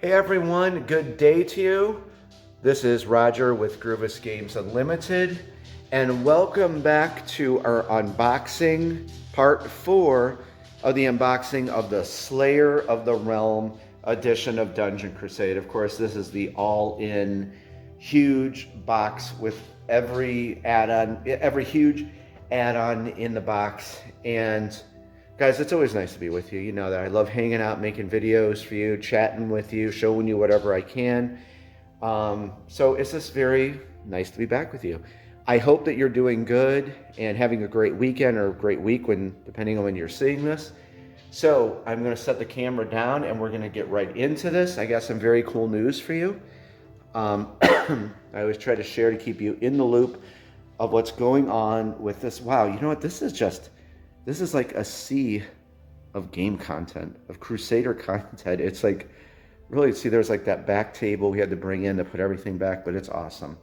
Hey everyone, good day to you. This is Roger with Groovis Games Unlimited, and welcome back to our unboxing, part 4 of the unboxing of the Slayer of the Realm edition of Dungeon Crusade. Of course, this is the all-in huge box with every add-on, every huge add-on in the box. And guys, it's always nice to be with you. You know that I love hanging out, making videos for you, chatting with you, showing you whatever I can. So it's just very nice to be back with you. I hope that you're doing good and having a great weekend or a great week, depending on when you're seeing this. So I'm going to set the camera down and we're going to get right into this. I got some very cool news for you. I always try to share to keep you in the loop of what's going on with this. Wow, you know what? This is like a sea of game content, of Crusader content. It's like, really, see, there's like that back table we had to bring in to put everything back, but it's awesome.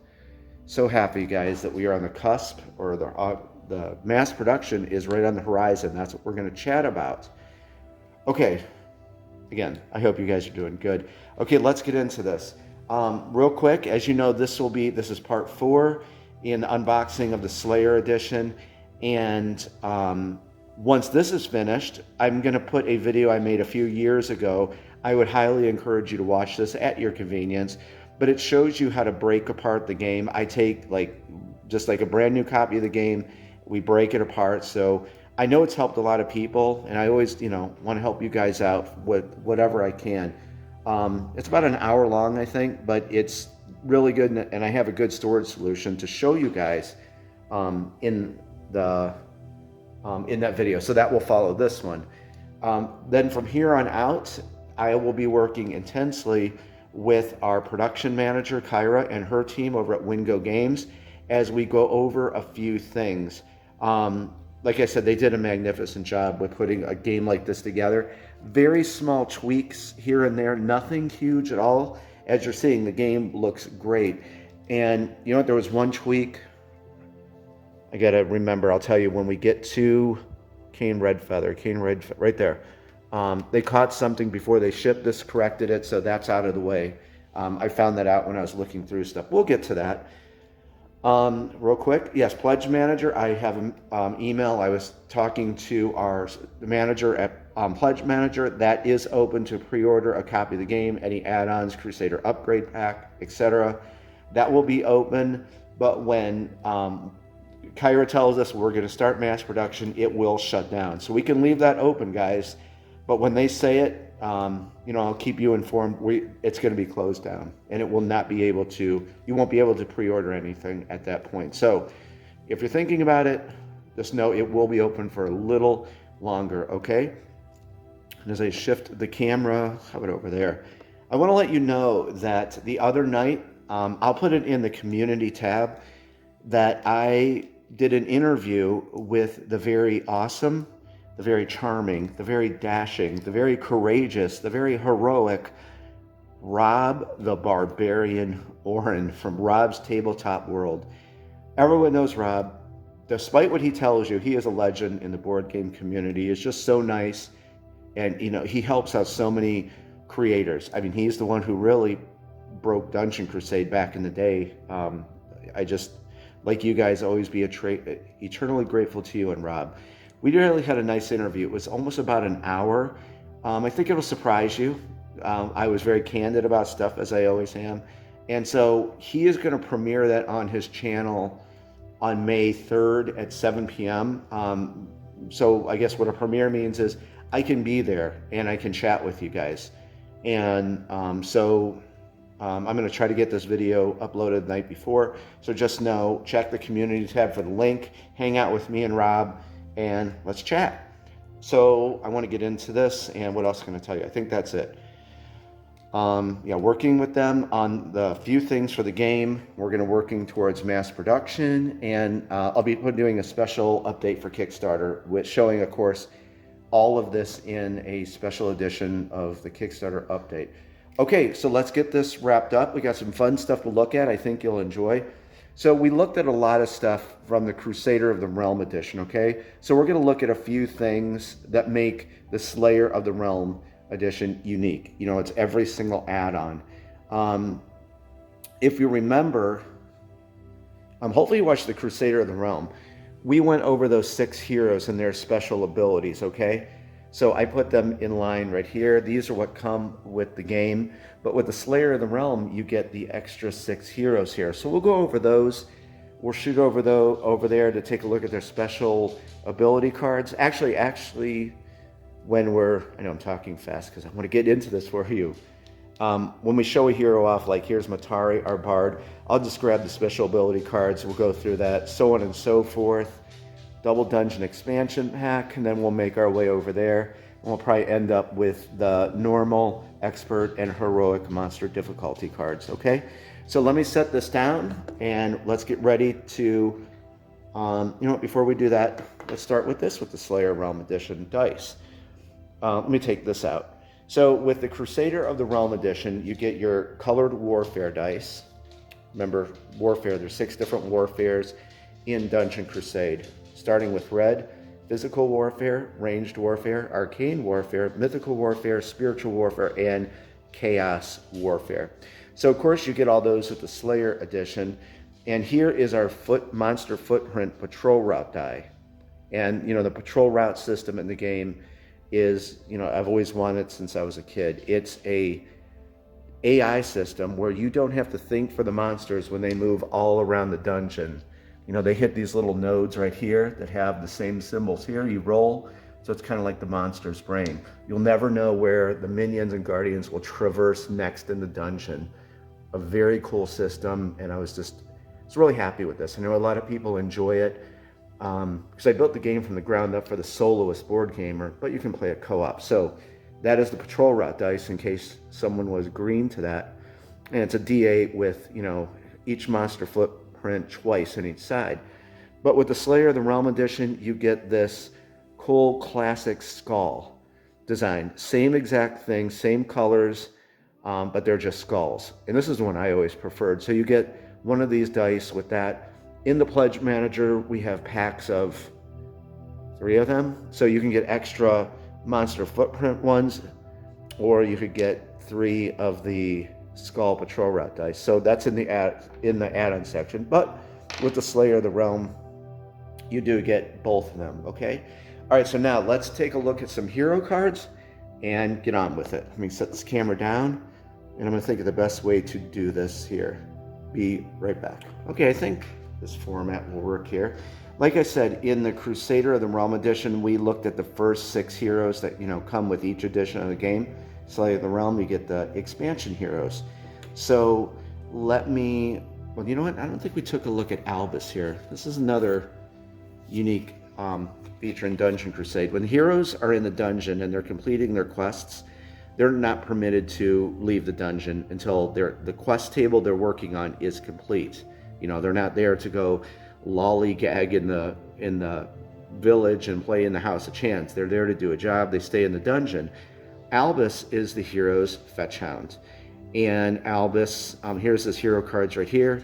So happy, guys, that we are on the cusp, or the mass production is right on the horizon. That's what we're going to chat about. Okay, again, I hope you guys are doing good. Okay, let's get into this. Real quick, as you know, this is part 4 in the unboxing of the Slayer edition. And once this is finished, I'm going to put a video I made a few years ago. I would highly encourage you to watch this at your convenience, but it shows you how to break apart the game. I take just like a brand new copy of the game, we break it apart. So I know it's helped a lot of people, and I always, want to help you guys out with whatever I can. It's about an hour long, I think, but it's really good, and I have a good storage solution to show you guys in that video. So that will follow this one. Then from here on out, I will be working intensely with our production manager, Kyra, and her team over at Wingo Games as we go over a few things. Like I said, they did a magnificent job with putting a game like this together. Very small tweaks here and there, nothing huge at all. As you're seeing, the game looks great. And you know what, there was one tweak. I gotta remember, I'll tell you when we get to Cane Redfeather, right there. They caught something before they shipped this, corrected it, so that's out of the way. I found that out when I was looking through stuff. We'll get to that. Real quick, yes, Pledge Manager, I have an email. I was talking to the manager at Pledge Manager. That is open to pre-order a copy of the game, any add-ons, Crusader Upgrade pack, etc. That will be open, but when Kyra tells us we're going to start mass production, it will shut down. So we can leave that open, guys. But when they say it, I'll keep you informed. It's going to be closed down, and it will not be able to. You won't be able to pre-order anything at that point. So if you're thinking about it, just know it will be open for a little longer. Okay. And as I shift the camera, how about over there? I want to let you know that the other night, I'll put it in the community tab, that I did an interview with the very awesome, the very charming, the very dashing, the very courageous, the very heroic Rob the Barbarian Oren from Rob's Tabletop World. Everyone knows Rob. Despite what he tells you, he is a legend in the board game community. He's just so nice, and he helps out so many creators. I mean, he's the one who really broke Dungeon Crusade back in the day. I just, like you guys, always be eternally grateful to you and Rob. We really had a nice interview. It was almost about an hour. I think it'll surprise you. I was very candid about stuff, as I always am. And so he is going to premiere that on his channel on May 3rd at 7 p.m. So I guess what a premiere means is I can be there and I can chat with you guys. And so I'm going to try to get this video uploaded the night before. So just know, check the community tab for the link, hang out with me and Rob, and let's chat. So I want to get into this, and what else can I tell you? I think that's it. Working with them on the few things for the game. We're going to working towards mass production, and I'll be doing a special update for Kickstarter, with showing, of course, all of this in a special edition of the Kickstarter update. Okay, so let's get this wrapped up. We got some fun stuff to look at. I think you'll enjoy. So we looked at a lot of stuff from the Crusader of the Realm edition, okay? So we're going to look at a few things that make the Slayer of the Realm edition unique. You know, it's every single add-on. If you remember, hopefully you watched the Crusader of the Realm. We went over those 6 heroes and their special abilities, okay? So I put them in line right here. These are what come with the game. But with the Slayer of the Realm, you get the extra 6 heroes here. So we'll go over those. We'll shoot over there to take a look at their special ability cards. Actually, when I know I'm talking fast because I want to get into this for you. When we show a hero off, like here's Matari, our bard, I'll just grab the special ability cards. We'll go through that, so on and so forth. Double dungeon expansion pack, and then we'll make our way over there. And we'll probably end up with the normal, expert, and heroic monster difficulty cards, okay? So let me set this down, and let's get ready to, you know what, before we do that, let's start with this, with the Slayer Realm Edition dice. Let me take this out. So with the Crusader of the Realm Edition, you get your colored warfare dice. Remember, warfare, there's 6 different warfares in Dungeon Crusade. Starting with red, physical warfare, ranged warfare, arcane warfare, mythical warfare, spiritual warfare, and chaos warfare. So of course you get all those with the Slayer Edition. And here is our monster footprint patrol route die. And you know, the patrol route system in the game is, you know, I've always wanted since I was a kid. It's a AI system where you don't have to think for the monsters when they move all around the dungeon. You know, they hit these little nodes right here that have the same symbols here. You roll, so it's kind of like the monster's brain. You'll never know where the minions and guardians will traverse next in the dungeon. A very cool system, and I was really happy with this. I know a lot of people enjoy it because I built the game from the ground up for the soloist board gamer, but you can play it co-op. So that is the patrol route dice in case someone was green to that. And it's a D8 with, you know, each monster footprint twice on each side. But with the Slayer of the Realm Edition, you get this cool classic skull design. Same exact thing, same colors, but they're just skulls. And this is the one I always preferred. So you get one of these dice with that. In the Pledge Manager, we have packs of 3 of them. So you can get extra monster footprint ones, or you could get 3 of the skull patrol route dice. So that's in the add-on section. But with the Slayer of the Realm, you do get both of them, okay? All right, so now let's take a look at some hero cards and get on with it. Let me set this camera down, and I'm gonna think of the best way to do this here. Be right back. Okay, I think this format will work here. Like I said, in the Crusader of the Realm Edition, we looked at the first 6 heroes that, you know, come with each edition of the game. Slayer of the Realm, you get the expansion heroes. So let me, well, you know what? I don't think we took a look at Albus here. This is another unique feature in Dungeon Crusade. When heroes are in the dungeon and they're completing their quests, they're not permitted to leave the dungeon until the quest table they're working on is complete. You know, they're not there to go lollygag in the village and play in the House of Chance. They're there to do a job. They stay in the dungeon. Albus is the hero's fetch hound. And Albus, here's his hero cards right here.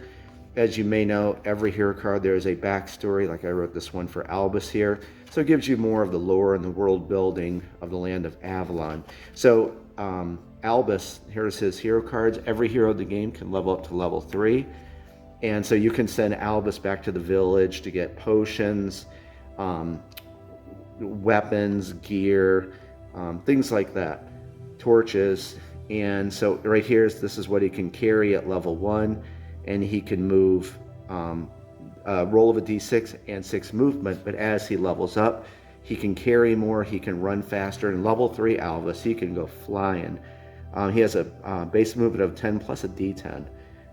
As you may know, every hero card there is a backstory, like I wrote this one for Albus here. So it gives you more of the lore and the world building of the land of Avalon. So Albus, here's his hero cards. Every hero in the game can level up to level 3. And so you can send Albus back to the village to get potions, weapons, gear, things like that, torches. And so right here, this is what he can carry at level 1, and he can move, roll of a d6 and 6 movement, but as he levels up, he can carry more, he can run faster. And level 3 Albus, he can go flying. He has a base movement of 10 plus a d10.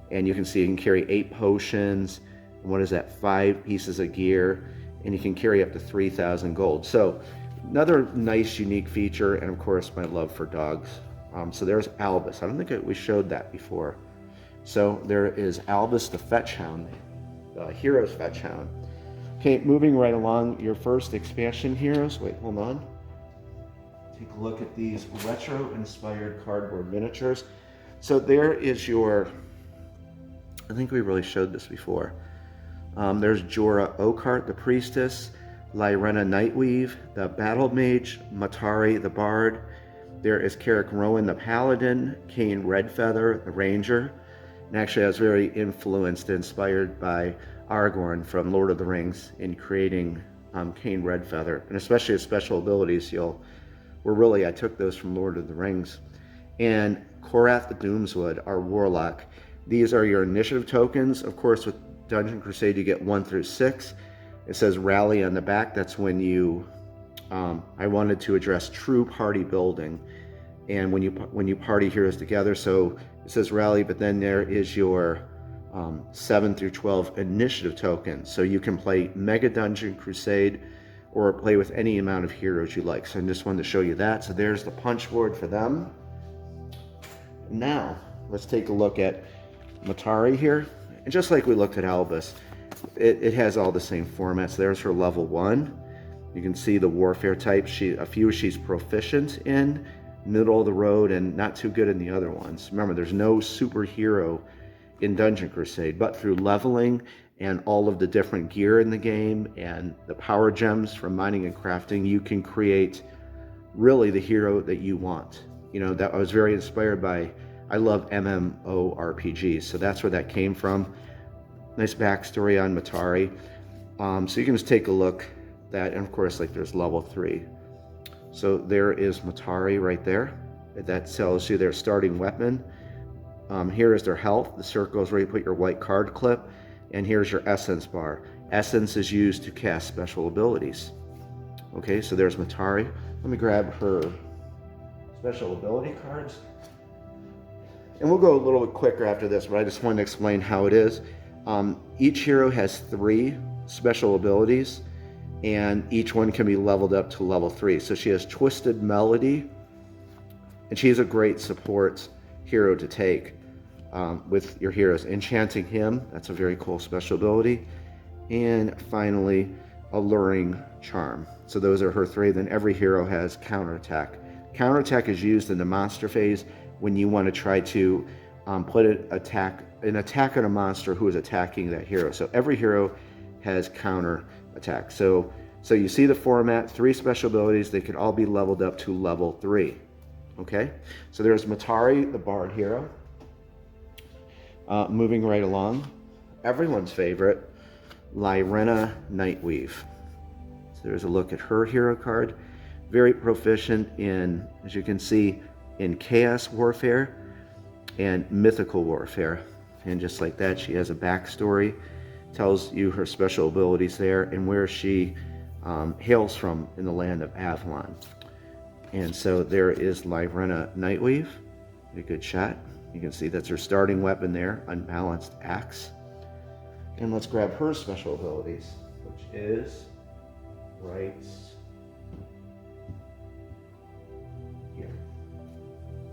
And you can see he can carry 8 potions, and what is that, 5 pieces of gear, and he can carry up to 3,000 gold. So another nice, unique feature, and of course, my love for dogs. So there's Albus. I don't think we showed that before. So there is Albus the Fetch Hound, the hero's Fetch Hound. Okay, moving right along, your first expansion heroes. Wait, hold on. Take a look at these retro-inspired cardboard miniatures. So there is your, I think we really showed this before. There's Jorah Oakheart, the Priestess, Lyrena Nightweave, the Battle Mage, Matari, the Bard, There is Carrick Rowan, the Paladin, Kane Redfeather, the Ranger. And actually I was very inspired by Aragorn from Lord of the Rings in creating Kane Redfeather, and especially his special abilities. I took those from Lord of the Rings. And Korath the Doomswood, our Warlock. These are your initiative tokens. Of course, with Dungeon Crusade, you get 1 through 6. It says rally on the back. That's when you, I wanted to address true party building. And when you party heroes together, so it says rally, but then there is your 7 through 12 initiative tokens. So you can play Mega Dungeon Crusade or play with any amount of heroes you like. So I just wanted to show you that. So there's the punch board for them. Now, let's take a look at Matari here. And just like we looked at Albus, it has all the same formats. There's her level 1. You can see the warfare type. A few she's proficient in, middle of the road, and not too good in the other ones. Remember, there's no superhero in Dungeon Crusade, but through leveling and all of the different gear in the game and the power gems from mining and crafting, you can create really the hero that you want. That I was very inspired by. I love MMORPGs, so that's where that came from. Nice backstory on Matari. So you can just take a look at that, and of course, there's level 3. So there is Matari right there. That tells you their starting weapon. Here is their health. The circle is where you put your white card clip, and here's your essence bar. Essence is used to cast special abilities. Okay, so there's Matari. Let me grab her special ability cards. And we'll go a little bit quicker after this, but I just wanted to explain how it is. Each hero has 3 special abilities, and each one can be leveled up to level 3. So she has Twisted Melody, and she's a great support hero to take with your heroes. Enchanting Hymn, that's a very cool special ability. And finally, Alluring Charm. So those are her 3. Then every hero has counterattack. Counterattack is used in the monster phase when you want to try to put an attack on a monster who is attacking that hero. So every hero has counterattack. So you see the format, 3 special abilities. They can all be leveled up to level 3. Okay, so there's Matari, the Bard hero. Moving right along, everyone's favorite, Lyrena Nightweave. So there's a look at her hero card. Very proficient in, as you can see, in Chaos Warfare and Mythical Warfare. And just like that, she has a backstory, tells you her special abilities there, and where she hails from in the land of Avalon. And so there is Lyrena Nightweave. A good shot. You can see that's her starting weapon there, Unbalanced Axe. And let's grab her special abilities, which is right here.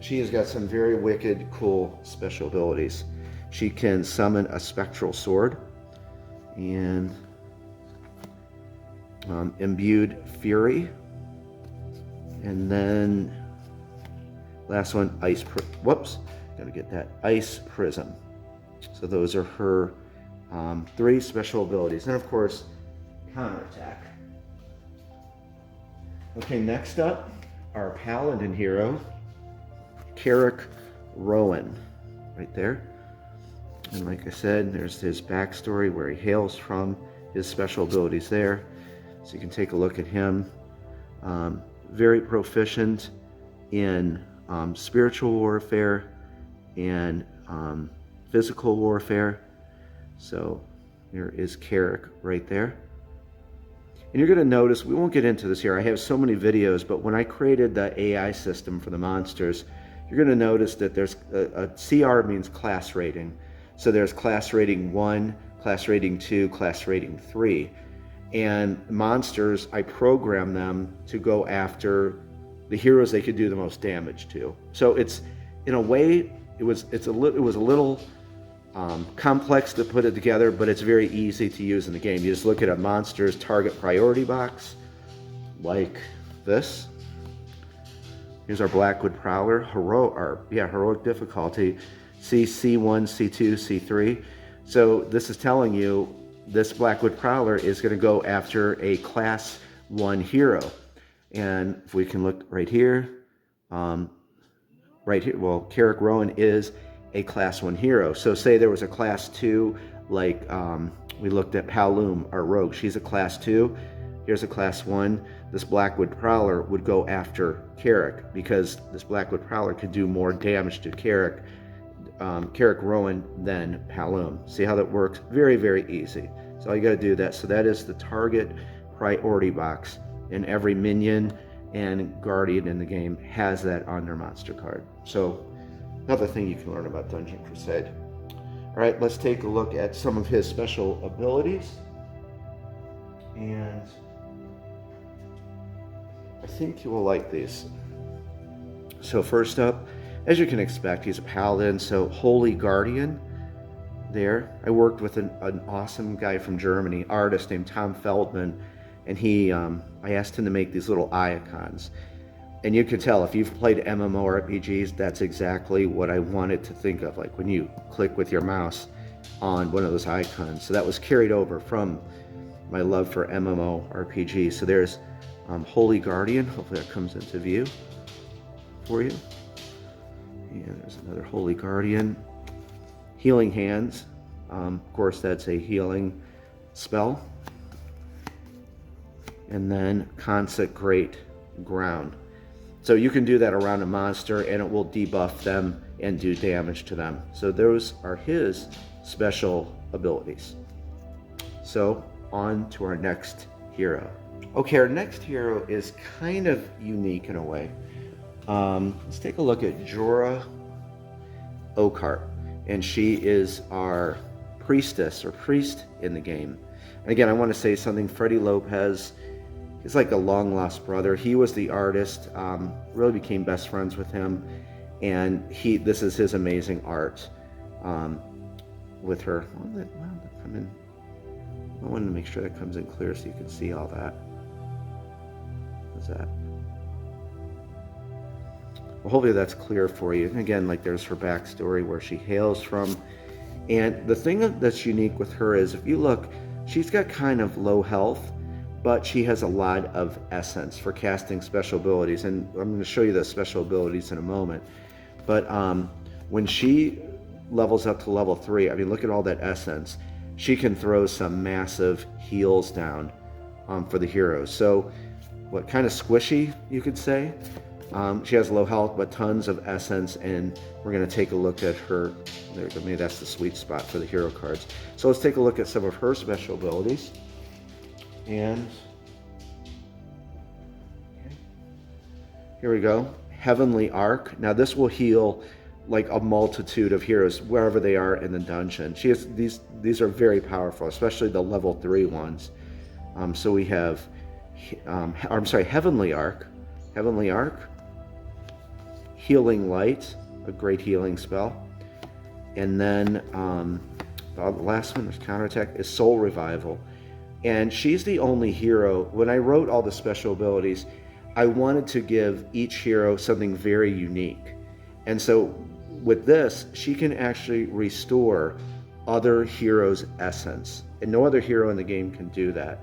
She has got some very wicked, cool special abilities. She can summon a spectral sword, and Imbued Fury. And then last one, Ice Prism. So those are her 3 special abilities. And of course, counterattack. Okay, next up, our Paladin hero, Carrick Rowan, right there. And like I said, there's his backstory, where he hails from, his special abilities there. So you can take a look at him. Very proficient in spiritual warfare and physical warfare. So there is Carrick right there. And you're going to notice, we won't get into this here, I have so many videos, but when I created the AI system for the monsters, you're going to notice that there's a CR means class rating. So there's class rating 1, class rating 2, class rating 3. And monsters, I program them to go after the heroes they could do the most damage to. So it's, in a way, it was a little complex to put it together, but it's very easy to use in the game. You just look at a monster's target priority box, like this. Here's our Blackwood Prowler, heroic difficulty, C1, C2, C3. So this is telling you this Blackwood Prowler is going to go after a class 1 hero. And if we can look right here, Um, right here, well, Carrick Rowan is a class 1 hero. So say there was a class 2, like we looked at Palum, our rogue. She's a class 2. Here's a class 1. This Blackwood Prowler would go after Carrick because this Blackwood Prowler could do more damage to Carrick Rowan than Palum. See how that works? Very, very easy. So all you got to do that. So that is the target priority box, and every minion and guardian in the game has that on their monster card. So another thing you can learn about Dungeon Crusade. All right, let's take a look at some of his special abilities. And I think you will like these. So first up, as you can expect, he's a paladin, so Holy Guardian there. I worked with an awesome guy from Germany, artist named Tom Feldman, and I asked him to make these little icons. And you can tell, if you've played MMORPGs, that's exactly what I wanted to think of, like when you click with your mouse on one of those icons. So that was carried over from my love for MMORPGs. So there's Holy Guardian. Hopefully that comes into view for you. And there's another Holy Guardian. Healing Hands. Of course, that's a healing spell. And then Consecrate Ground. So you can do that around a monster and it will debuff them and do damage to them. So those are his special abilities. So on to our next hero. Okay, our next hero is kind of unique in a way. Let's take a look at Jorah Oakheart, and she is our priestess or priest in the game. And again, I want to say something. Freddie Lopez, he's like a long lost brother. He was the artist, really became best friends with him, and this is his amazing art with her. I wanted to make sure that comes in clear so you can see all that. What's that? Well, hopefully that's clear for you. And again, like there's her backstory, where she hails from. And the thing that's unique with her is, if you look, she's got kind of low health, but she has a lot of essence for casting special abilities. And I'm going to show you the special abilities in a moment. But when she levels up to level 3, I mean, look at all that essence. She can throw some massive heals down for the heroes. So what, kind of squishy, you could say. She has low health, but tons of essence, and we're going to take a look at her. There, maybe that's the sweet spot for the hero cards. So let's take a look at some of her special abilities. And here we go. Heavenly Arc. Now this will heal like a multitude of heroes wherever they are in the dungeon. She has these are very powerful, especially the level 3 ones. So we have, Heavenly Arc. Heavenly Arc. Healing Light, a great healing spell. And then the last one, there's Counterattack, is Soul Revival. And she's the only hero. When I wrote all the special abilities, I wanted to give each hero something very unique. And so with this, she can actually restore other heroes' essence. And no other hero in the game can do that.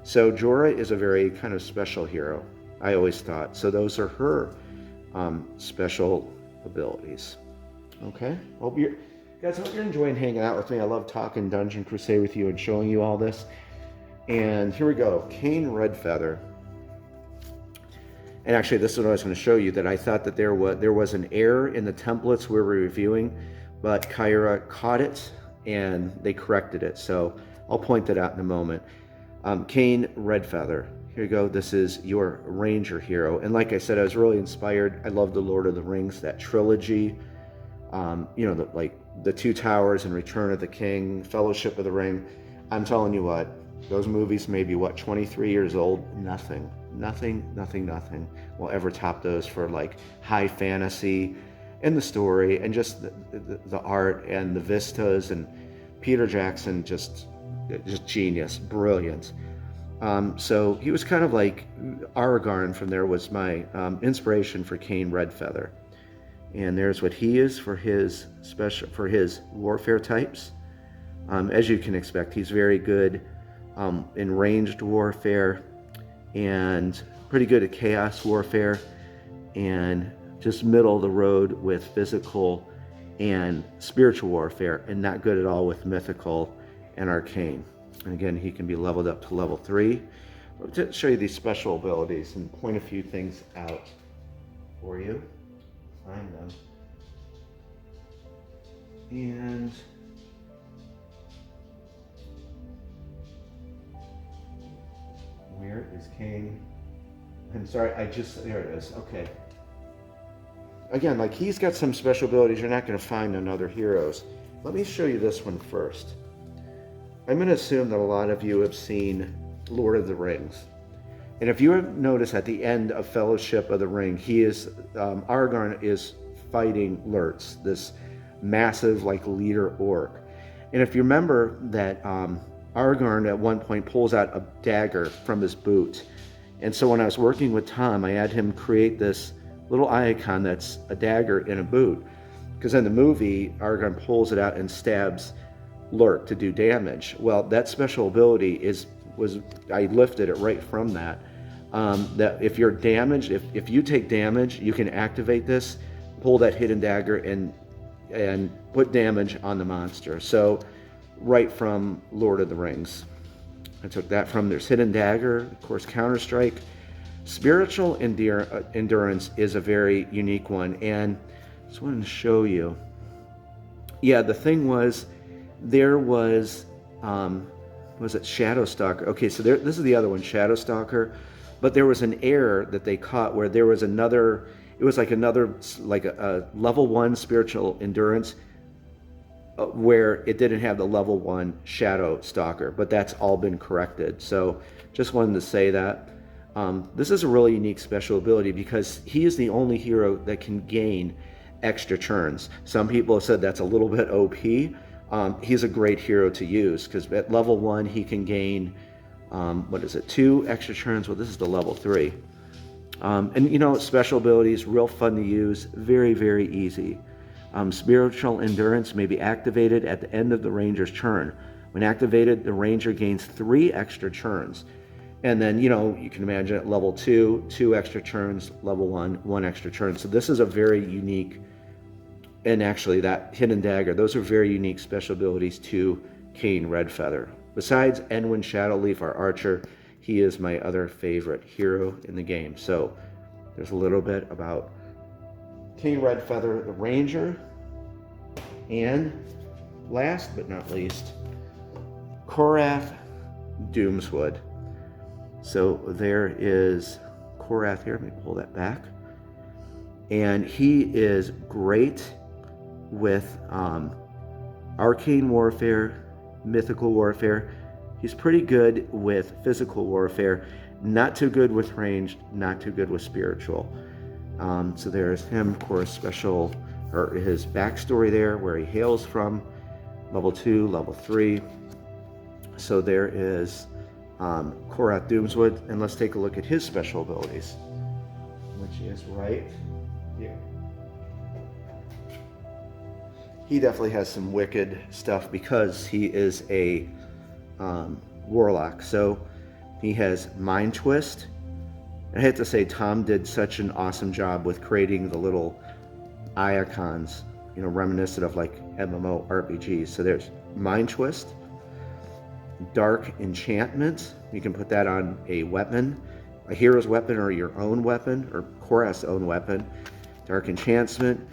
So Jorah is a very kind of special hero, I always thought. So those are her special abilities. Okay, hope you're enjoying hanging out with me. I love talking Dungeon Crusade with you and showing you all this. And here we go, Cain Redfeather. And actually, this is what I was going to show you, that I thought that there was an error in the templates we were reviewing, but Kyra caught it and they corrected it. So I'll point that out in a moment. Cain Redfeather. Here you go. This is your ranger hero. And like I said, I was really inspired. I love the Lord of the Rings, that trilogy. The Two Towers and Return of the King, Fellowship of the Ring. I'm telling you what, those movies may be, 23 years old? Nothing will ever top those for like high fantasy and the story and just the art and the vistas, and Peter Jackson, just genius, brilliant. So he was kind of like Aragorn. From there was my inspiration for Cain Redfeather. And there's what he is for his warfare types. As you can expect, he's very good in ranged warfare and pretty good at chaos warfare and just middle of the road with physical and spiritual warfare, and not good at all with mythical and arcane. And again, he can be leveled up to level 3. I'll just show you these special abilities and point a few things out for you. Find them. And where is King? I'm sorry, there it is. Okay. Again, like, he's got some special abilities you're not going to find in other heroes. Let me show you this one first. I'm going to assume that a lot of you have seen Lord of the Rings. And if you have noticed at the end of Fellowship of the Ring, Aragorn is fighting Lurtz, this massive, like, leader orc. And if you remember that Aragorn at one point pulls out a dagger from his boot. And so when I was working with Tom, I had him create this little icon that's a dagger in a boot. Because in the movie, Aragorn pulls it out and stabs Lurk to do damage. Well, that special ability I lifted it right from that. That if you're damaged, if you take damage, you can activate this, pull that hidden dagger and put damage on the monster. So right from Lord of the Rings. I took that from. There's Hidden Dagger, of course, Counter-Strike. Spiritual Endurance is a very unique one, and I just wanted to show you. Yeah, the thing was, there was it Shadowstalker? Okay, so this is the other one, Shadowstalker, but there was an error that they caught where there was another, it was like a level 1 Spiritual Endurance, where it didn't have the level 1 Shadowstalker, but that's all been corrected. So just wanted to say that. This is a really unique special ability because he is the only hero that can gain extra turns. Some people have said that's a little bit OP. He's a great hero to use because at level 1 he can gain, 2 extra turns? Well, this is the level 3. And special abilities, real fun to use, very, very easy. Spiritual Endurance may be activated at the end of the ranger's turn. When activated, the ranger gains 3 extra turns. And then, you can imagine at level 2, 2 extra turns, level 1, 1 extra turn. So this is a very unique, and actually that Hidden Dagger, those are very unique special abilities to Cain Redfeather. Besides Enwyn Shadowleaf, our archer, he is my other favorite hero in the game. So there's a little bit about Cain Redfeather, the ranger. And last but not least, Korath Doomswood. So there is Korath here. Let me pull that back. And he is great with arcane warfare, mythical warfare. He's pretty good with physical warfare. Not too good with ranged, not too good with spiritual. So there's him, of course, his backstory there, where he hails from, level 2, level 3. So there is Korath Doomswood, and let's take a look at his special abilities, which is right here. He definitely has some wicked stuff because he is a warlock. So he has Mind Twist. I have to say, Tom did such an awesome job with creating the little icons, reminiscent of like MMORPGs. So there's Mind Twist. Dark Enchantment, you can put that on a weapon, a hero's weapon or your own weapon, or Korath's own weapon. Dark Enchantment,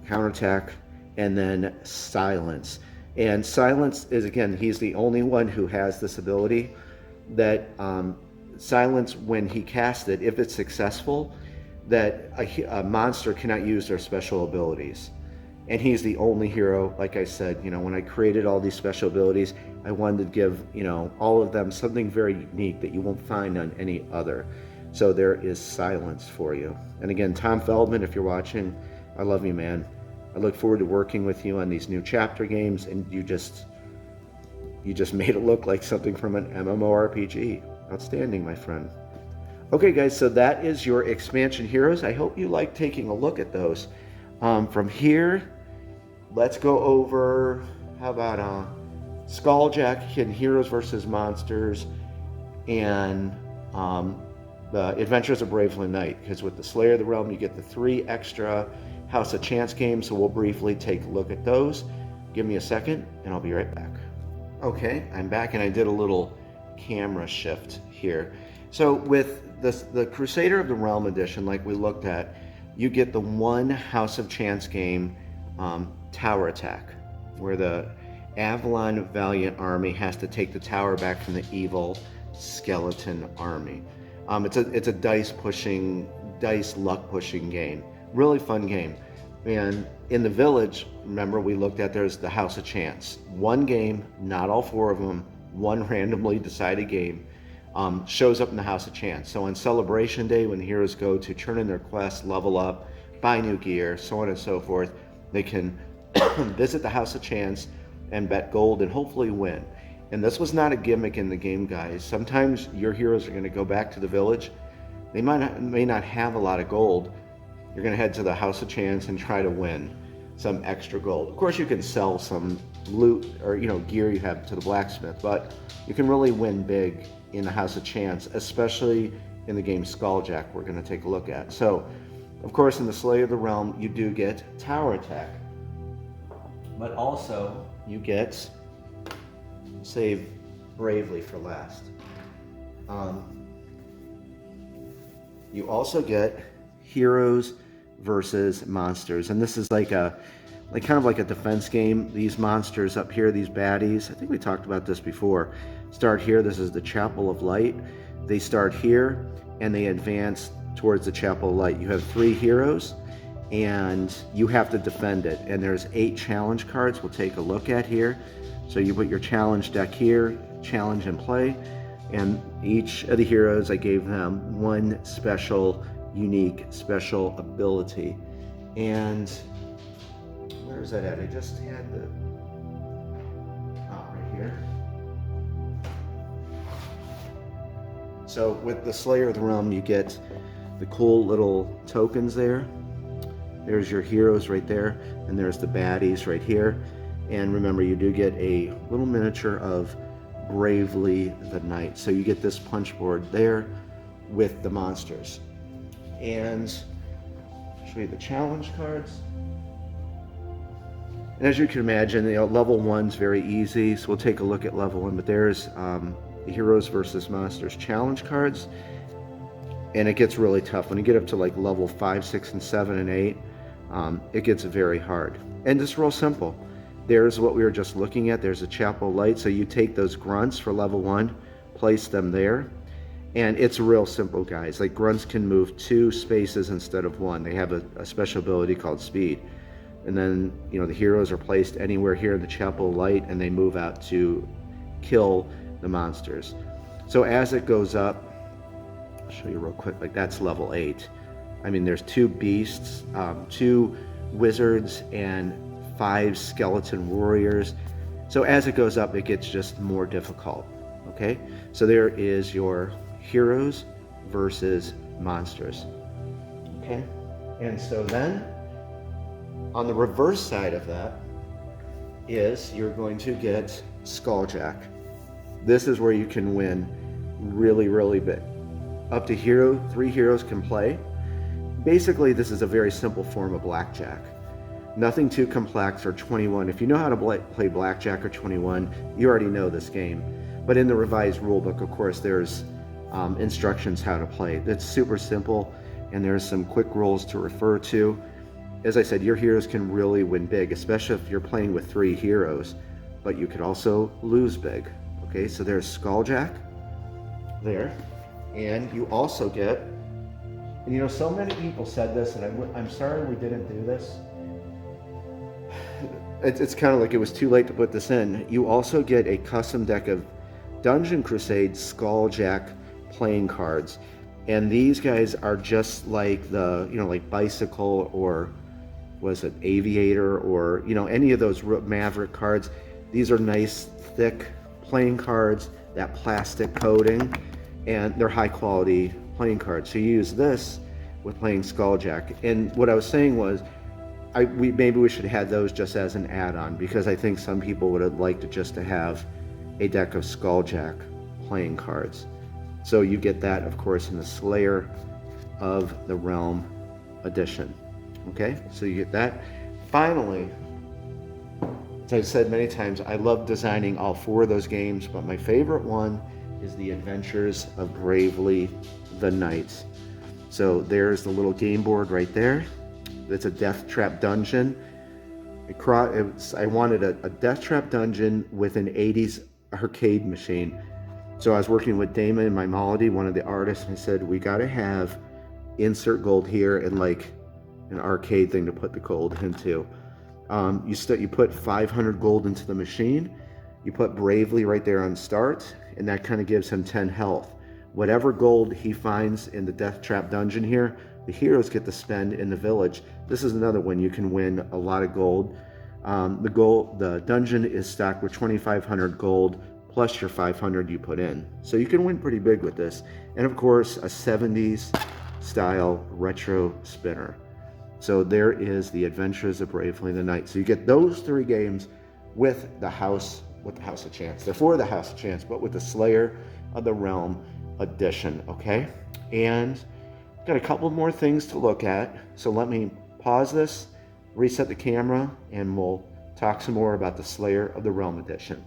Counterattack, and then Silence. And Silence is, again, he's the only one who has this ability that Silence, when he casts it, if it's successful, that a monster cannot use their special abilities. And he's the only hero, like I said, when I created all these special abilities, I wanted to give, all of them something very unique that you won't find on any other. So there is Silence for you. And again, Tom Feldman, if you're watching, I love you, man. I look forward to working with you on these new chapter games, and you just made it look like something from an MMORPG. Outstanding, my friend. Okay, guys, so that is your expansion heroes. I hope you like taking a look at those. From here, let's go over, how about Skulljack and Heroes versus Monsters, and the Adventures of Bravely Knight, because with the Slayer of the Realm, you get the 3 extra House of Chance games, so we'll briefly take a look at those. Give me a second, and I'll be right back. Okay, I'm back, and I did a little camera shift here. So with the Crusader of the Realm edition, like we looked at, you get the 1 House of Chance game, Tower Attack, where the Avalon Valiant army has to take the tower back from the evil skeleton army. It's a dice luck pushing game. Really fun game. And in the village, remember we looked at, there's the House of Chance. 1 game, not all 4 of them, 1 randomly decided game, shows up in the House of Chance. So on Celebration Day, when the heroes go to turn in their quests, level up, buy new gear, so on and so forth, they can visit the House of Chance and bet gold and hopefully win. And this was not a gimmick in the game, guys. Sometimes your heroes are going to go back to the village. They may not have a lot of gold. You're going to head to the House of Chance and try to win some extra gold. Of course, you can sell some loot or gear you have to the blacksmith, but you can really win big in the House of Chance, especially in the game Skulljack we're going to take a look at. So, of course, in the Slayer of the Realm, you do get Tower Attack, but also you get Save Bravely for last. You also get Heroes versus Monsters, and this is kind of like a defense game. These monsters up here, these baddies, I think we talked about this before, start here. This is the Chapel of Light. They start here and they advance towards the Chapel of Light. You have 3 heroes and you have to defend it, and there's 8 challenge cards we'll take a look at here. So you put your challenge deck here, challenge and play, and each of the heroes, I gave them 1 special, unique, special ability. And where is that at? I just had the right here. So with the Slayer of the Realm, you get the cool little tokens there. There's your heroes right there, and there's the baddies right here. And remember, you do get a little miniature of Bravely the Knight. So you get this punch board there with the monsters. And I'll show you the challenge cards. And as you can imagine, level 1's very easy, so we'll take a look at level 1. But there's the Heroes versus Monsters challenge cards, and it gets really tough when you get up to like level 5, 6, and 7, and 8. It gets very hard, and it's real simple. There's what we were just looking at. There's a Chapel Light, so you take those grunts for level 1, place them there, and it's real simple, guys. Like, grunts can move 2 spaces instead of 1. They have a special ability called speed. And then, the heroes are placed anywhere here in the Chapel Light, and they move out to kill the monsters. So as it goes up, I'll show you real quick, like that's level 8. I mean, there's 2 beasts, 2 wizards, and 5 skeleton warriors. So as it goes up, it gets just more difficult. Okay, so there is your heroes versus monsters. Okay, and so then on the reverse side of that is you're going to get Skulljack. This is where you can win really, really big. Up to 3 heroes can play. Basically, this is a very simple form of blackjack. Nothing too complex or 21. If you know how to play blackjack or 21, you already know this game. But in the revised rulebook, of course, there's instructions how to play. It's super simple, and there's some quick rules to refer to. As I said, your heroes can really win big, especially if you're playing with 3 heroes, but you could also lose big. Okay, so there's Skulljack there, and you also get, and so many people said this, and I'm sorry we didn't do this. It's kind of like it was too late to put this in. You also get a custom deck of Dungeon Crusade Skulljack playing cards, and these guys are just like the, like Bicycle, or was it Aviator, or any of those Maverick cards. These are nice, thick playing cards, that plastic coating, and they're high quality playing cards. So you use this with playing Skulljack. And what I was saying was, maybe we should have had those just as an add-on, because I think some people would have liked just to have a deck of Skulljack playing cards. So you get that, of course, in the Slayer of the Realm edition. Okay, so you get that. Finally, as I've said many times, I love designing all 4 of those games, but my favorite one is the Adventures of Bravely the Knight. So there's the little game board right there. It's a death trap dungeon. I wanted a death trap dungeon with an 80s arcade machine. So I was working with Damon and Mimolody, one of the artists, and I said, we got to have insert gold here and like an arcade thing to put the gold into. You put 500 gold into the machine. You put Bravely right there on start, and that kind of gives him 10 health. Whatever gold he finds in the death trap dungeon here, the heroes get to spend in the village. This is another one you can win a lot of gold. The dungeon is stacked with 2,500 gold plus your 500 you put in. So you can win pretty big with this. And of course, a 70s style retro spinner. So there is the Adventures of Bravely the Knight. So you get those 3 games with the House of Chance. They're for the House of Chance, but with the Slayer of the Realm edition, okay? And got a couple more things to look at. So let me pause this, reset the camera, and we'll talk some more about the Slayer of the Realm edition.